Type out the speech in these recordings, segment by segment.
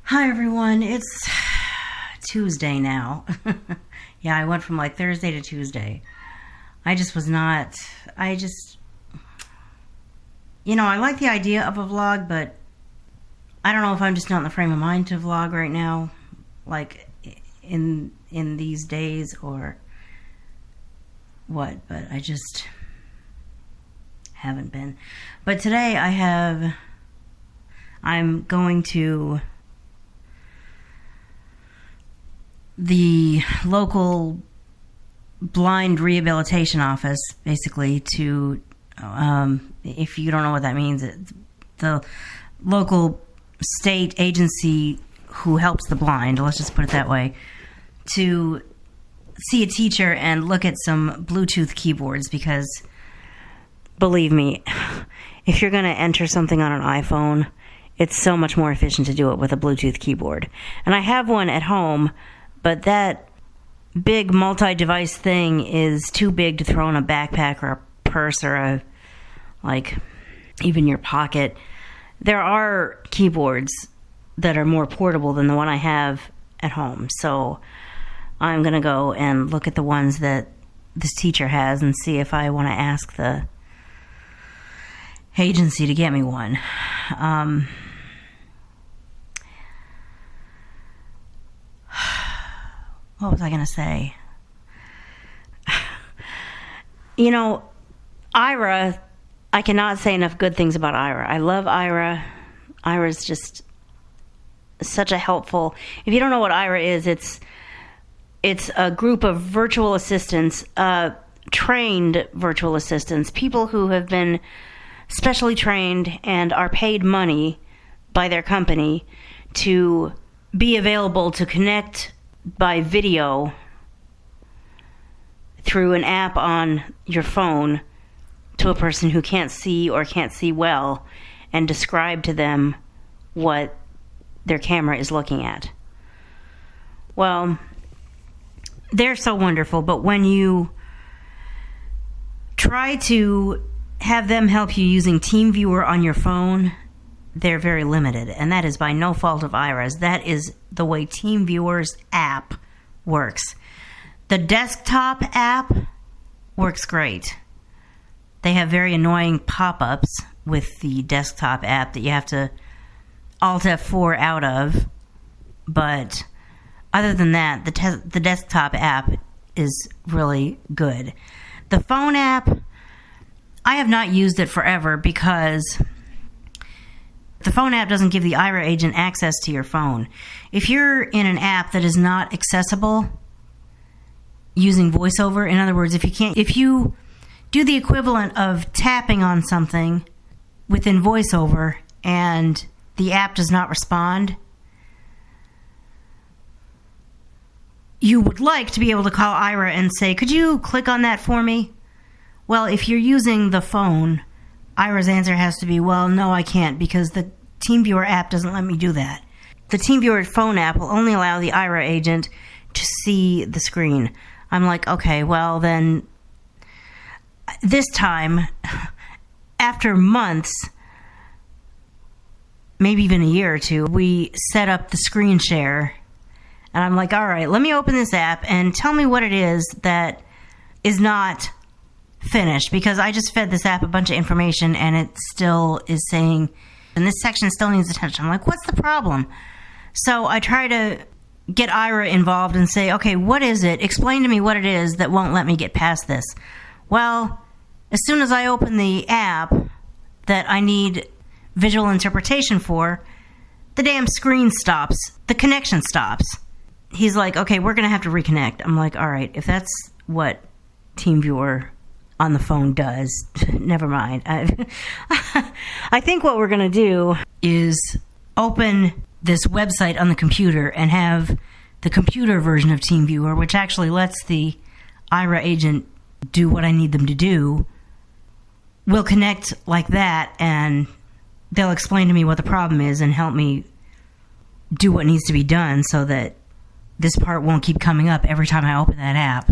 Hi everyone, it's Tuesday now. Yeah, I went from like Thursday to Tuesday. I just was not, I just, I like the idea of a vlog, but I don't know if I'm just not in the frame of mind to vlog right now, like in these days or what, but I just haven't been. But today I'm going to the local blind rehabilitation office, basically, to, if you don't know what that means, the local state agency who helps the blind, let's just put it that way, to see a teacher and look at some Bluetooth keyboards, because believe me, if you're going to enter something on an iPhone, it's so much more efficient to do it with a Bluetooth keyboard. And I have one at home, but that big multi-device thing is too big to throw in a backpack or a purse or even your pocket. There are keyboards that are more portable than the one I have at home. So I'm going to go and look at the ones that this teacher has and see if I want to ask the agency to get me one. What was I going to say? Aira, I cannot say enough good things about Aira. I love Aira. Aira's just such a helpful... If you don't know what Aira is, it's a group of virtual assistants, trained virtual assistants, people who have been specially trained and are paid money by their company to be available to connect by video through an app on your phone to a person who can't see or can't see well, and describe to them what their camera is looking at. Well, they're so wonderful, but when you try to have them help you using TeamViewer on your phone, they're very limited, and that is by no fault of Aira's. That is the way TeamViewer's app works. The desktop app works great. They have very annoying pop-ups with the desktop app that you have to Alt F4 out of, but other than that, the desktop app is really good. The phone app, I have not used it forever because the phone app doesn't give the Aira agent access to your phone. If you're in an app that is not accessible using VoiceOver, in other words, if you do the equivalent of tapping on something within VoiceOver and the app does not respond, you would like to be able to call Aira and say, could you click on that for me? Well, if you're using the phone, Aira's answer has to be, well, no, I can't, because the TeamViewer app doesn't let me do that. The TeamViewer phone app will only allow the Aira agent to see the screen. I'm like, okay, well then, this time, after months, maybe even a year or two, we set up the screen share, and I'm like, all right, let me open this app and tell me what it is that is not finished, because I just fed this app a bunch of information and it still is saying, and this section still needs attention. I'm like, what's the problem? So I try to get Aira involved and say, okay, what is it? Explain to me what it is that won't let me get past this. Well, as soon as I open the app that I need visual interpretation for, the damn screen stops. The connection stops. He's like, okay, we're going to have to reconnect. I'm like, all right, if that's what TeamViewer on the phone does, never mind. I think what we're going to do is open this website on the computer and have the computer version of TeamViewer, which actually lets the Aira agent do what I need them to do. We'll connect like that, and they'll explain to me what the problem is and help me do what needs to be done so that this part won't keep coming up every time I open that app.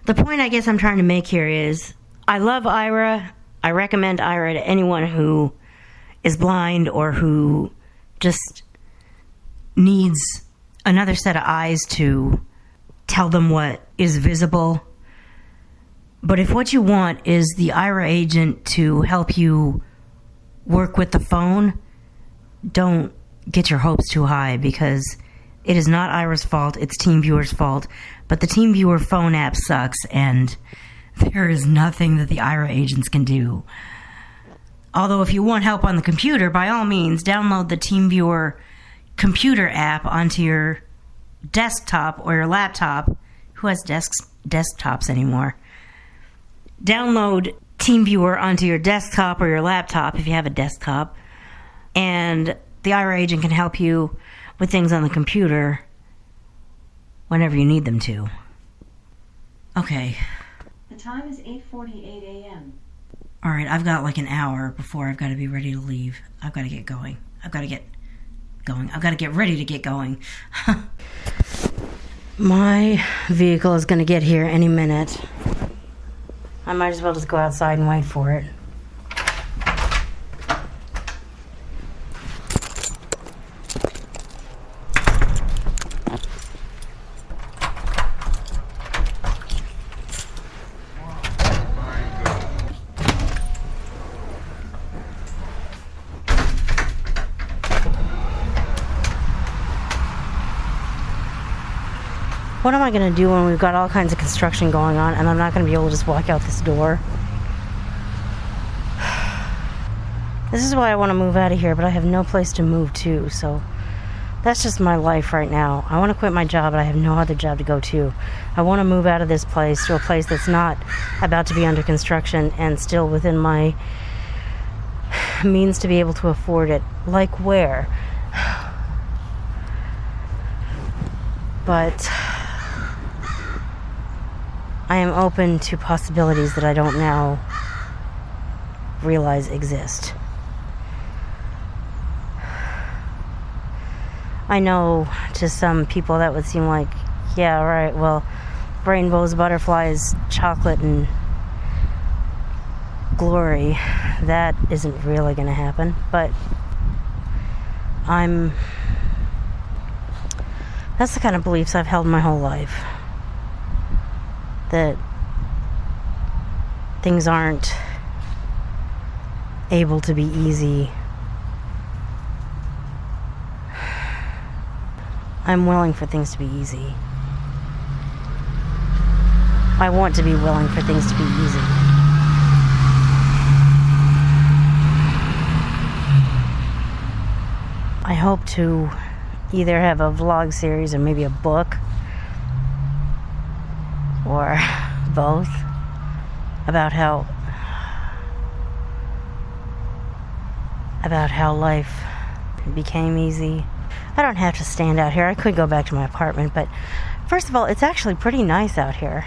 The point I guess I'm trying to make here is I love Aira. I recommend Aira to anyone who is blind or who just needs another set of eyes to tell them what is visible. But if what you want is the Aira agent to help you work with the phone, don't get your hopes too high, because it is not Aira's fault, it's TeamViewer's fault. But the TeamViewer phone app sucks, and there is nothing that the Aira agents can do. Although if you want help on the computer, by all means, download the TeamViewer computer app onto your desktop or your laptop. Who has desktops anymore? Download TeamViewer onto your desktop or your laptop if you have a desktop, and the Aira agent can help you with things on the computer whenever you need them to. Okay. The time is 8:48 a.m. All right, I've got like an hour before I've got to be ready to leave. I've got to get going. I've got to get ready to get going. My vehicle is going to get here any minute. I might as well just go outside and wait for it. What am I going to do when we've got all kinds of construction going on and I'm not going to be able to just walk out this door? This is why I want to move out of here, but I have no place to move to, so that's just my life right now. I want to quit my job, but I have no other job to go to. I want to move out of this place to a place that's not about to be under construction and still within my means to be able to afford it. Like where? But I am open to possibilities that I don't now realize exist. I know to some people that would seem like, yeah, right, well, rainbows, butterflies, chocolate, and glory. That isn't really going to happen, but that's the kind of beliefs I've held my whole life. That things aren't able to be easy. I'm willing for things to be easy. I want to be willing for things to be easy. I hope to either have a vlog series or maybe a book or both about how life became easy. I don't have to stand out here. I could go back to my apartment, but first of all, it's actually pretty nice out here.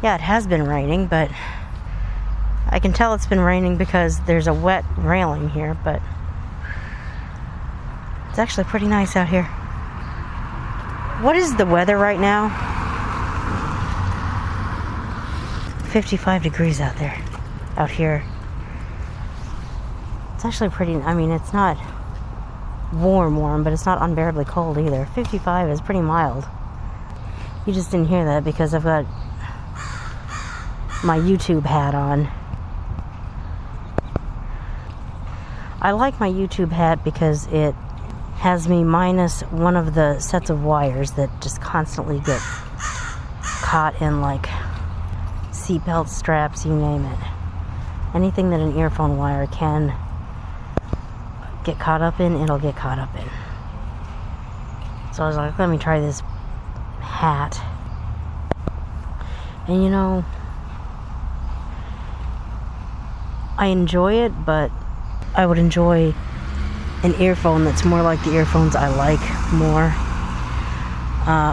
Yeah, it has been raining, but I can tell it's been raining because there's a wet railing here, but it's actually pretty nice out here. What is the weather right now? 55 degrees out here. It's actually pretty, it's not warm, but it's not unbearably cold either. 55 is pretty mild. You just didn't hear that because I've got my YouTube hat on. I like my YouTube hat because it has me minus one of the sets of wires that just constantly get caught in, like seatbelt straps, you name it. Anything that an earphone wire can get caught up in, it'll get caught up in. So I was like, let me try this hat. And I enjoy it, but I would enjoy an earphone that's more like the earphones I like more.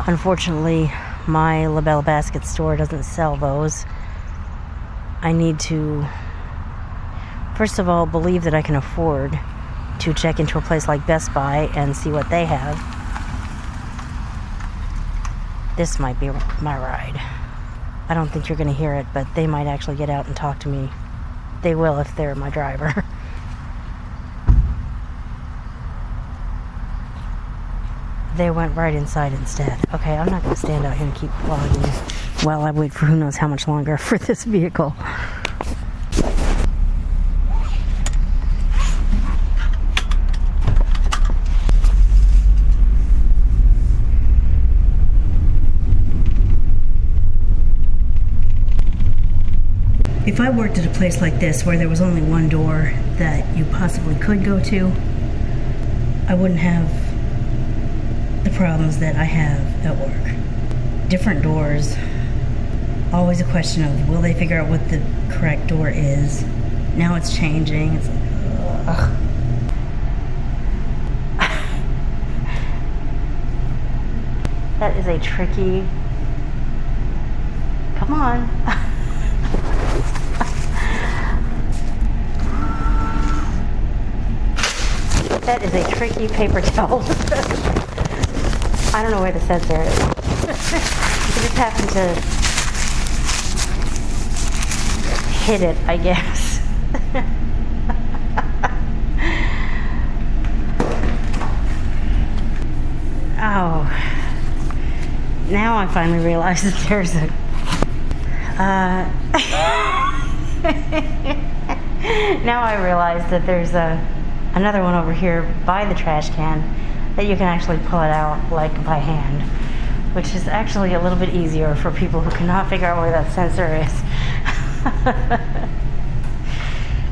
Unfortunately, my LaBelle Basket store doesn't sell those. I need to, first of all, believe that I can afford to check into a place like Best Buy and see what they have. This might be my ride. I don't think you're going to hear it, but they might actually get out and talk to me they will if they're my driver. They went right inside instead. Okay, I'm not going to stand out here and keep vlogging while I wait for who knows how much longer for this vehicle. If I worked at a place like this where there was only one door that you possibly could go to, I wouldn't have the problems that I have at work. Different doors, always a question of will they figure out what the correct door is. Now it's changing. It's like, ugh. That is a tricky. Come on. That is a tricky paper towel. I don't know where the sensor is. You just happen to hit it, I guess. Oh. Now I finally realize that there's a... Now I realize that there's another one over here by the trash can that you can actually pull it out like by hand, which is actually a little bit easier for people who cannot figure out where that sensor is.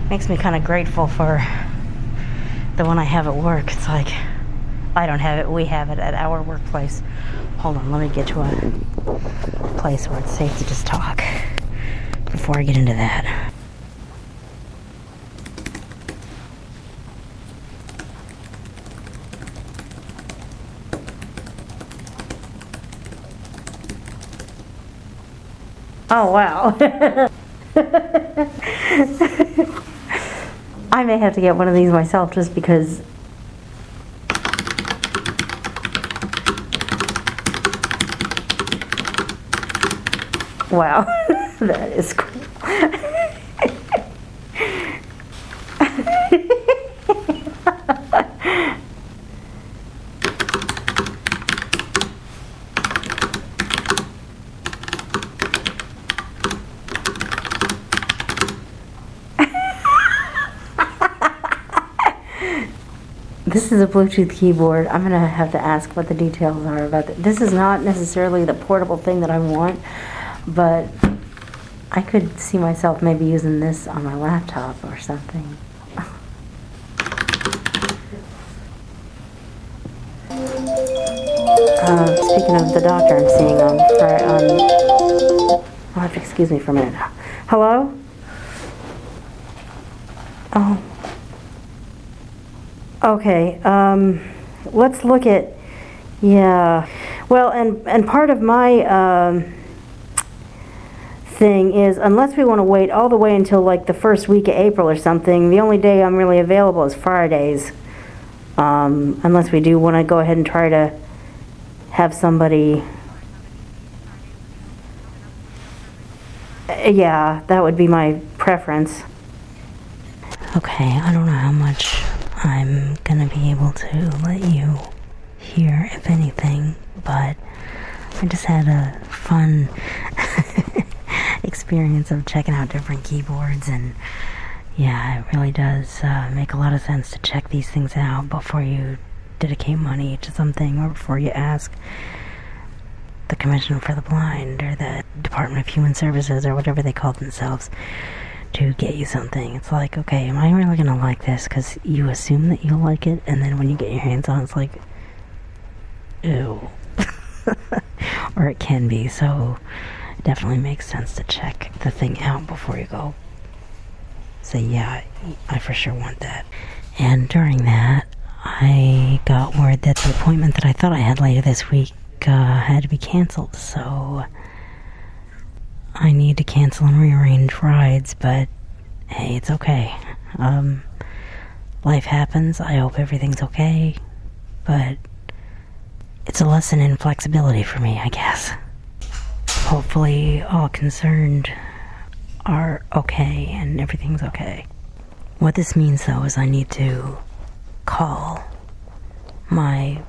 Makes me kind of grateful for the one I have at work. It's like, I don't have it, we have it at our workplace. Hold on, let me get to a place where it's safe to just talk before I get into that. Oh, wow. I may have to get one of these myself just because. Wow, that is cool. This is a Bluetooth keyboard. I'm gonna have to ask what the details are about it. This is not necessarily the portable thing that I want, but I could see myself maybe using this on my laptop or something. Speaking of the doctor I'm seeing on I'll have to excuse me for a minute. Hello? Oh. Okay, let's look at, yeah. Well, and part of my thing is, unless we want to wait all the way until like the first week of April or something, the only day I'm really available is Fridays. Unless we do want to go ahead and try to have somebody, yeah, that would be my preference. Okay, I don't know how much I'm gonna be able to let you hear, if anything, but I just had a fun experience of checking out different keyboards, and yeah, it really does make a lot of sense to check these things out before you dedicate money to something, or before you ask the Commission for the Blind or the Department of Human Services or whatever they call themselves to get you something. It's like, okay, am I really gonna like this? Because you assume that you'll like it, and then when you get your hands on it, it's like, ew. Or it can be, so it definitely makes sense to check the thing out before you go say, yeah, I for sure want that. And during that, I got word that the appointment that I thought I had later this week had to be canceled, so I need to cancel and rearrange rides, but hey, it's okay. Life happens. I hope everything's okay, but it's a lesson in flexibility for me, I guess. Hopefully all concerned are okay and everything's okay. What this means, though, is I need to call my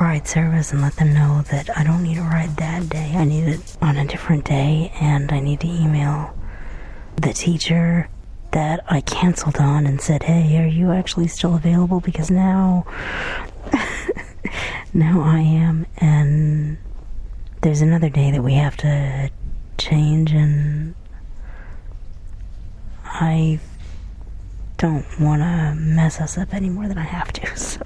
ride service and let them know that I don't need a ride that day. I need it on a different day, and I need to email the teacher that I canceled on and said, hey, are you actually still available? Because now I am, and there's another day that we have to change, and I don't want to mess us up any more than I have to, so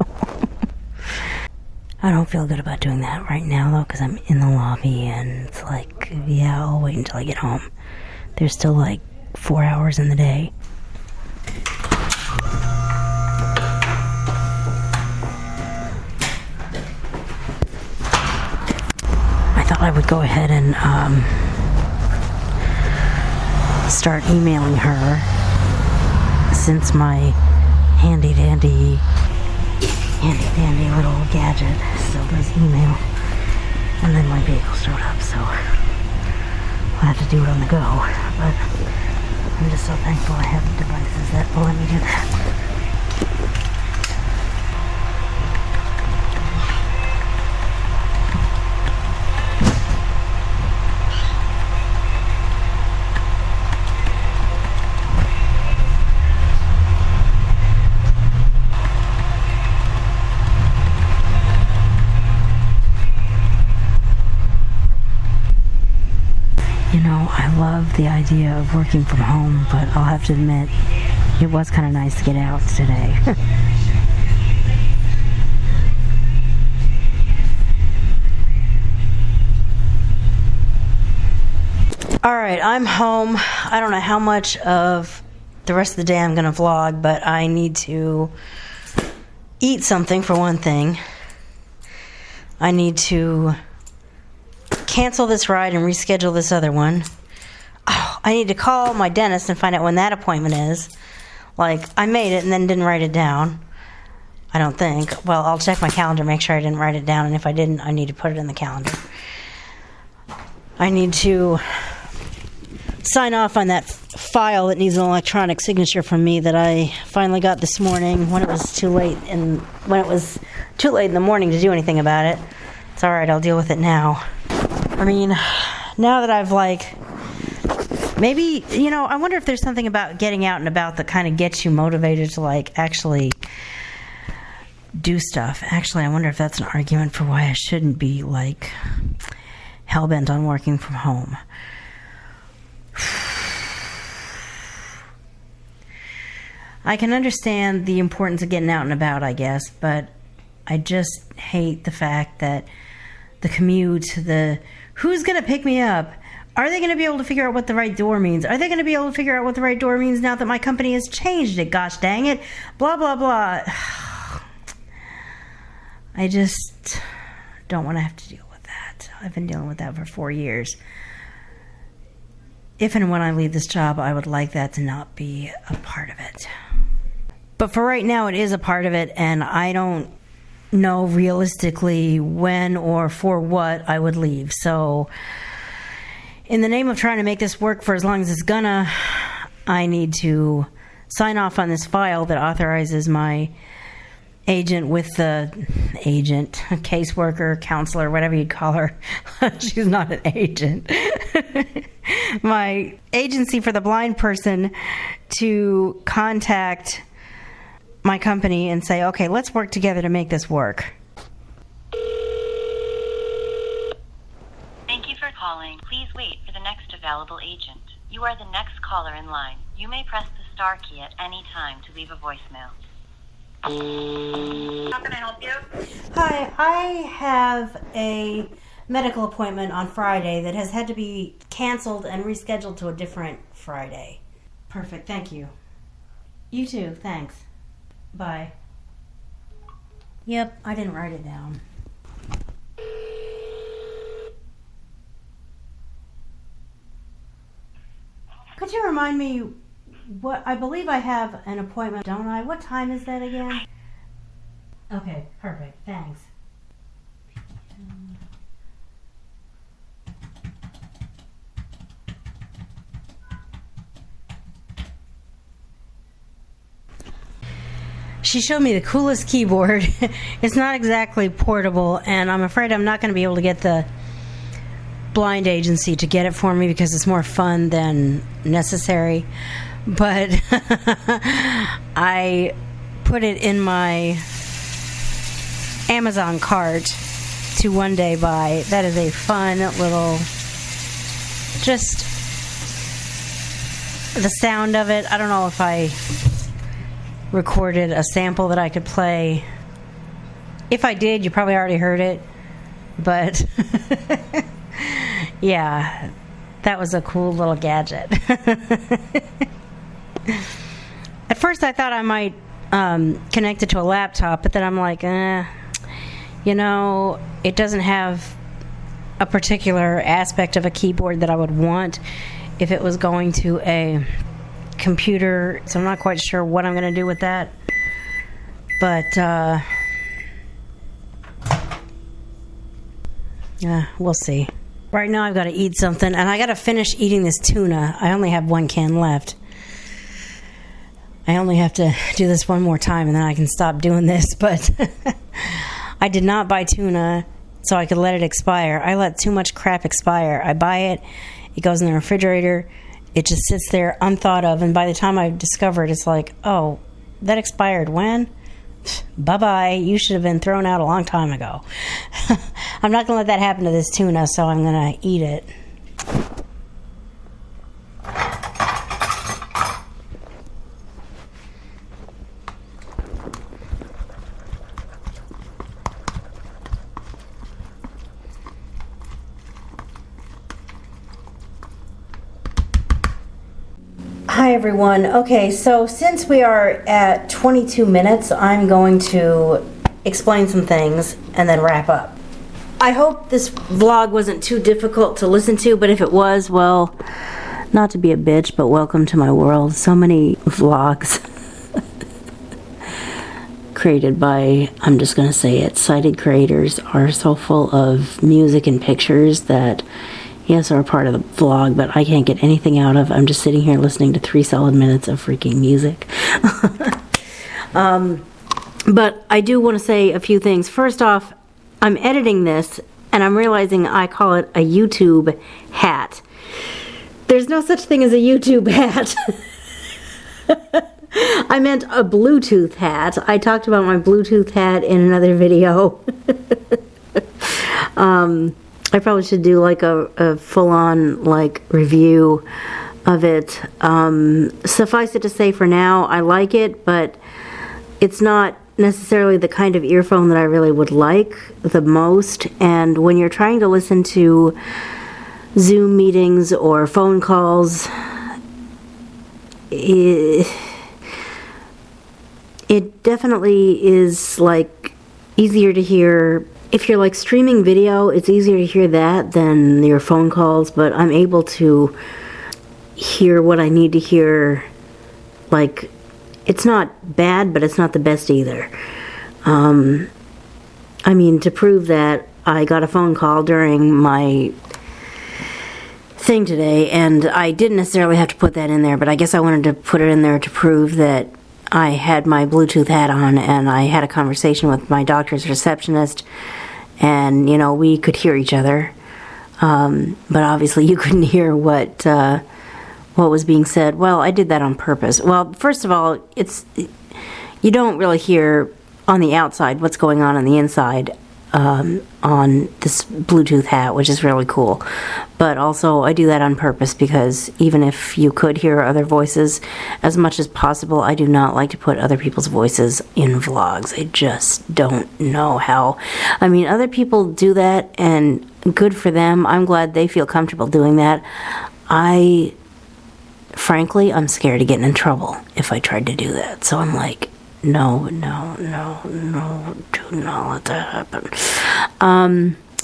I don't feel good about doing that right now, though, because I'm in the lobby, and it's like, yeah, I'll wait until I get home. There's still like 4 hours in the day. I thought I would go ahead and start emailing her, since my handy dandy little gadget still does email. And then my vehicle showed up, so I'll have to do it on the go. But I'm just so thankful I have devices that will let me do that. You know, I love the idea of working from home, but I'll have to admit, it was kind of nice to get out today. Alright, I'm home. I don't know how much of the rest of the day I'm going to vlog, but I need to eat something for one thing. I need to cancel this ride and reschedule this other one. Oh, I need to call my dentist and find out when that appointment is. Like, I made it and then didn't write it down. I don't think. Well, I'll check my calendar, make sure I didn't write it down, and if I didn't, I need to put it in the calendar. I need to sign off on that file that needs an electronic signature from me that I finally got this morning when it was too late in the morning to do anything about it. It's alright, I'll deal with it now. I mean, now that I've maybe, I wonder if there's something about getting out and about that kind of gets you motivated to actually do stuff. Actually, I wonder if that's an argument for why I shouldn't be hell-bent on working from home. I can understand the importance of getting out and about, I guess, but I just hate the fact that the commute, who's going to pick me up? Are they going to be able to figure out what the right door means? Are they going to be able to figure out what the right door means now that my company has changed it? Gosh dang it. Blah, blah, blah. I just don't want to have to deal with that. I've been dealing with that for 4 years. If and when I leave this job, I would like that to not be a part of it. But for right now, it is a part of it, and I don't know realistically when or for what I would leave. So in the name of trying to make this work for as long as it's gonna, I need to sign off on this file that authorizes my agent with the agent, caseworker, counselor, whatever you'd call her. She's not an agent. My agency for the blind person to contact my company and say, okay, let's work together to make this work. Thank you for calling. Please wait for the next available agent. You are the next caller in line. You may press the star key at any time to leave a voicemail. How can I help you? Hi, I have a medical appointment on Friday that has had to be canceled and rescheduled to a different Friday. Perfect, thank you. You too, thanks. Bye. Yep, I didn't write it down. Could you remind me what, I believe I have an appointment, don't I? What time is that again? Okay, perfect, thanks. She showed me the coolest keyboard. It's not exactly portable, and I'm afraid I'm not going to be able to get the blind agency to get it for me because it's more fun than necessary. But I put it in my Amazon cart to one day buy. That is a fun little, just the sound of it. I don't know if I recorded a sample that I could play. If I did, you probably already heard it. But yeah, that was a cool little gadget. At first I thought I might connect it to a laptop, but then I'm like, it doesn't have a particular aspect of a keyboard that I would want if it was going to a computer, so I'm not quite sure what I'm going to do with that. But we'll see. Right now I've got to eat something, and I got to finish eating this tuna. I only have one can left. I only have to do this one more time, and then I can stop doing this. But I did not buy tuna so I could let it expire. I let too much crap expire. I buy it, it goes in the refrigerator, it just sits there unthought of, and by the time I discover it, it's like, oh, that expired when? Bye-bye. You should have been thrown out a long time ago. I'm not going to let that happen to this tuna, so I'm going to eat it. Hi everyone. Okay, so since we are at 22 minutes, I'm going to explain some things and then wrap up. I hope this vlog wasn't too difficult to listen to, but if it was, well, not to be a bitch, but welcome to my world. So many vlogs created by, I'm just going to say it, sighted creators are so full of music and pictures that yes, are a part of the vlog, but I can't get anything out of. I'm just sitting here listening to 3 solid minutes of freaking music. But I do want to say a few things. First off, I'm editing this, and I'm realizing I call it a YouTube hat. There's no such thing as a YouTube hat. I meant a Bluetooth hat. I talked about my Bluetooth hat in another video. I probably should do like a full-on like review of it. Suffice it to say for now, I like it, but it's not necessarily the kind of earphone that I really would like the most. And when you're trying to listen to Zoom meetings or phone calls, it definitely is like easier to hear. If you're like streaming video, it's easier to hear that than your phone calls, but I'm able to hear what I need to hear. Like, it's not bad, but it's not the best either. I mean, to prove that, I got a phone call during my thing today, and I didn't necessarily have to put that in there, but I guess I wanted to put it in there to prove that I had my Bluetooth hat on, and I had a conversation with my doctor's receptionist, and, you know, we could hear each other, but obviously you couldn't hear what was being said. Well, I did that on purpose. Well, first of all, you don't really hear on the outside what's going on the inside on this Bluetooth hat, which is really cool. But also, I do that on purpose because even if you could hear other voices, as much as possible, I do not like to put other people's voices in vlogs. I just don't know how. I mean, other people do that, and good for them. I'm glad they feel comfortable doing that. Frankly, I'm scared of getting in trouble if I tried to do that. So I'm like, no, do not let that happen.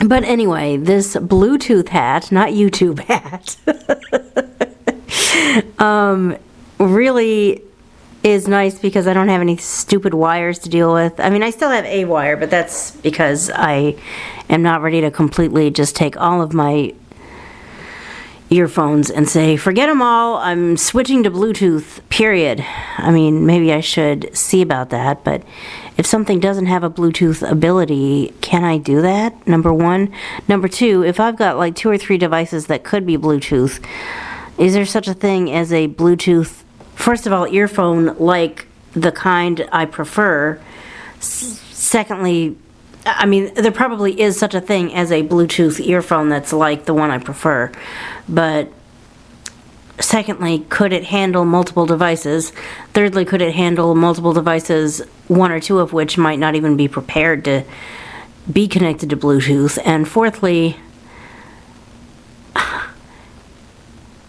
But anyway, this Bluetooth hat, not YouTube hat, really is nice because I don't have any stupid wires to deal with. I mean, I still have a wire, but that's because I am not ready to completely just take all of my earphones and say, forget them all, I'm switching to Bluetooth, period. I mean, maybe I should see about that, but if something doesn't have a Bluetooth ability, can I do that? Number one. Number two, if I've got like 2 or 3 devices that could be Bluetooth, is there such a thing as a Bluetooth, first of all, earphone like the kind I prefer? Secondly, I mean, there probably is such a thing as a Bluetooth earphone that's like the one I prefer. But secondly, could it handle multiple devices? Thirdly, could it handle multiple devices, 1 or 2 of which might not even be prepared to be connected to Bluetooth? And fourthly,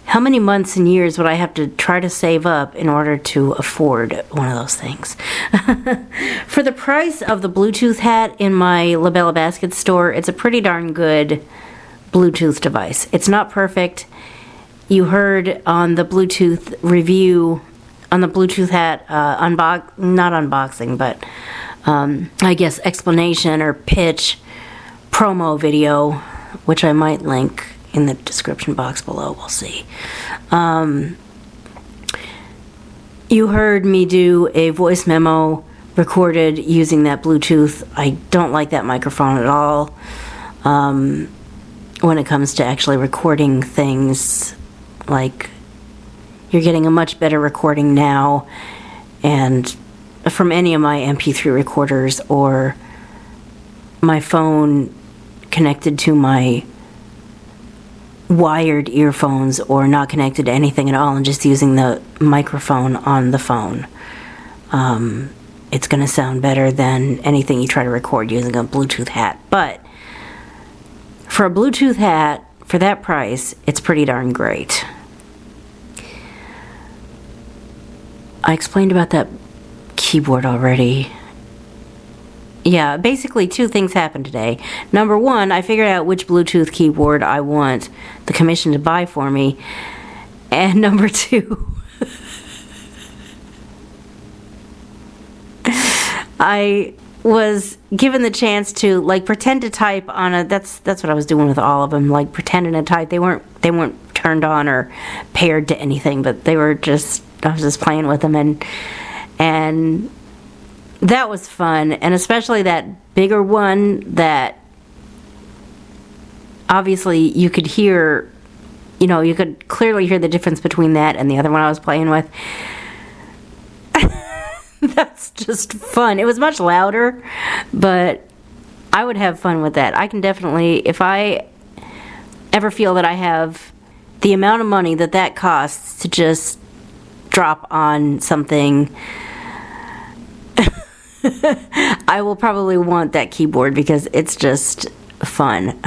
how many months and years would I have to try to save up in order to afford one of those things? For the price of the Bluetooth hat in my Labella Basket store, it's a pretty darn good Bluetooth device. It's not perfect. You heard on the Bluetooth review, on the Bluetooth hat not unboxing, but I guess explanation or pitch promo video, which I might link in the description box below. We'll see. You heard me do a voice memo recorded using that Bluetooth. I don't like that microphone at all when it comes to actually recording things. Like, you're getting a much better recording now, and from any of my MP3 recorders or my phone connected to my wired earphones or not connected to anything at all and just using the microphone on the phone. It's going to sound better than anything you try to record using a Bluetooth hat. But for a Bluetooth hat, for that price, it's pretty darn great. I explained about that keyboard already. Yeah, basically 2 things happened today. Number 1, I figured out which Bluetooth keyboard I want the commission to buy for me. And number 2, I was given the chance to like pretend to type on a, that's what I was doing with all of them, like pretending to type. They weren't turned on or paired to anything, but they were just, I was just playing with them, and that was fun, and especially that bigger one that obviously you could hear, you could clearly hear the difference between that and the other one I was playing with. That's just fun. It was much louder, but I would have fun with that. I can definitely, if I ever feel that I have the amount of money that costs to just drop on something, I will probably want that keyboard because it's just fun.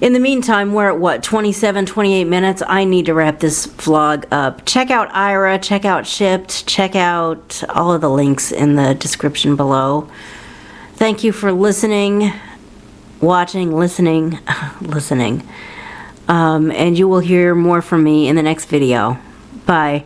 In the meantime, we're at 27, 28 minutes. I need to wrap this vlog up. Check out Aira, check out Shipped, check out all of the links in the description below. Thank you for listening, watching, listening. And you will hear more from me in the next video. Bye.